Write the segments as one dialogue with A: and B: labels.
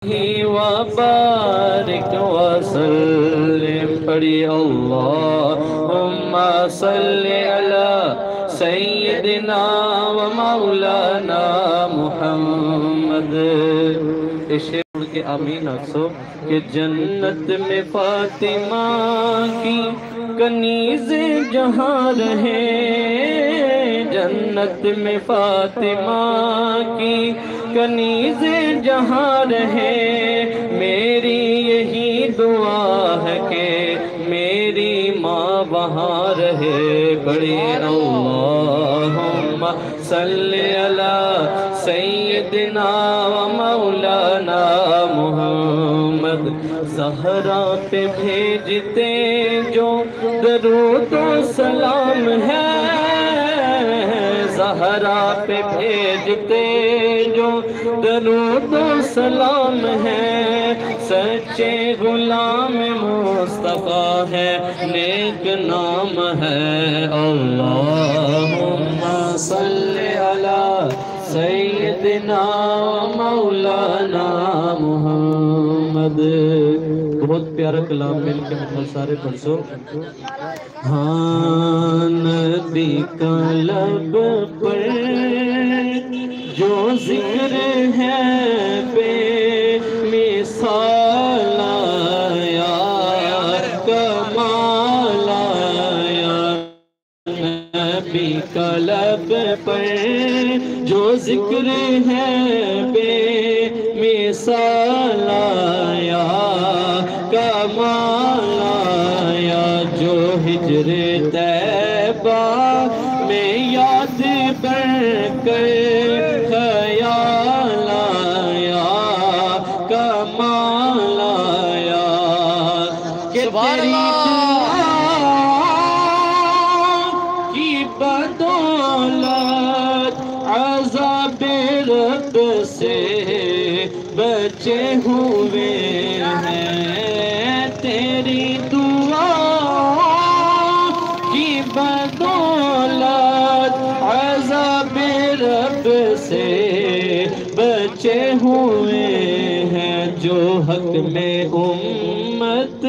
A: وبارك وسلم پڑھی اللہم صلی علی سیدنا و مولانا محمد. شعر کے آمین اکسو کہ جنت میں فاطمہ کی کنیز جہاں رہے، جنت میں فاطمہ کی کنیز جہاں رہے. میری یہی دعا ہے کہ میری ماں وہاں رہے. پڑھی اللہم صلی علی سیدنا و مولانا محمد. زہرا پہ بھیجتے جو درود و سلام ہے، زہرا پہ بھیجتے جو درود و سلام ہے. سچے غلام مصطفیٰ ہے، نیک نام ہے. اللہم صلی علی سیدنا مولانا محمد. بہت پیارا کلام مل کے مطلب سارے پڑھ سو. ہاں نبی کا لب پر جو ذکر ہے بے مثال آیا، کمال آیا. نبی کا لب پر جو ذکر ہے بے مثال آیا، کمال آیا. جو ہجر طیبہ میں یاد بر کر خیال آیا، کمال آیا. کہ تیری کی بدولت عذاب رب سے بچے ہوئے ہیں. تیری دعا کی بدولت عذاب رب سے بچے ہوئے ہیں. جو حق میں امت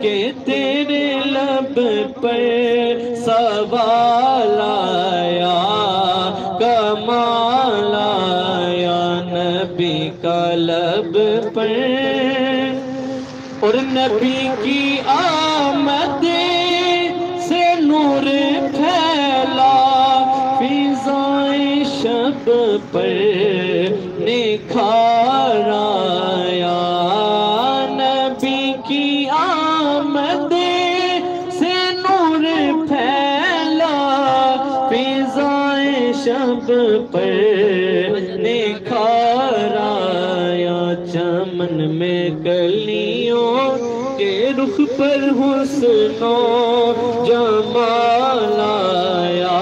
A: کے تیرے لب پر سوال آیا، کمال آیا. نبی کا لب پر اور نبی کی آمد سے نور پھیلا، فضائیں شب پر نکھار آیا. نبی کی آمد سے نور پھیلا، فضائیں شب پر نکھار آیا. چمن میں کلیوں کے رخ پر حسن و جمال آیا،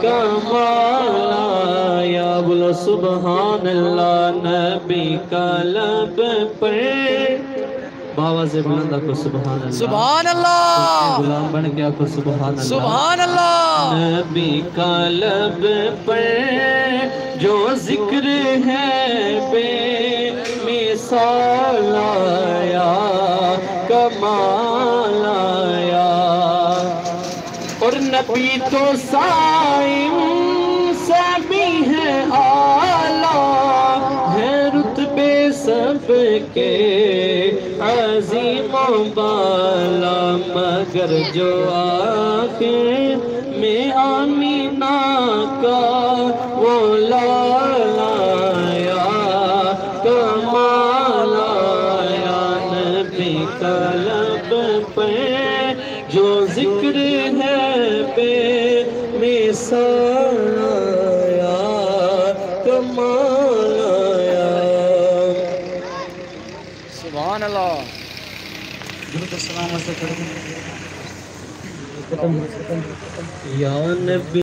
A: کمال آیا. بولو سبحان اللہ. نبی کا لب پر بابا سے بلند آکو سبحان اللہ.
B: سبحان اللہ.
A: غلام بن کے آکو سبحان اللہ.
B: سبحان اللہ.
A: نبی کا لب پر جو ذکر ہے بے مثال آیا، کمال آیا. اور نبی تو سائم سے بھی ہے اعلیٰ، ہے رتبے سب کے عظیم و بالا. مگر جو آخر میں آمینہ کا وہ لال آیا، کمال آیا. نبی کا لب پر جو ذکر ہے بے مثال آیا، کمال آیا.
B: سبحان اللہ.
A: یا نبی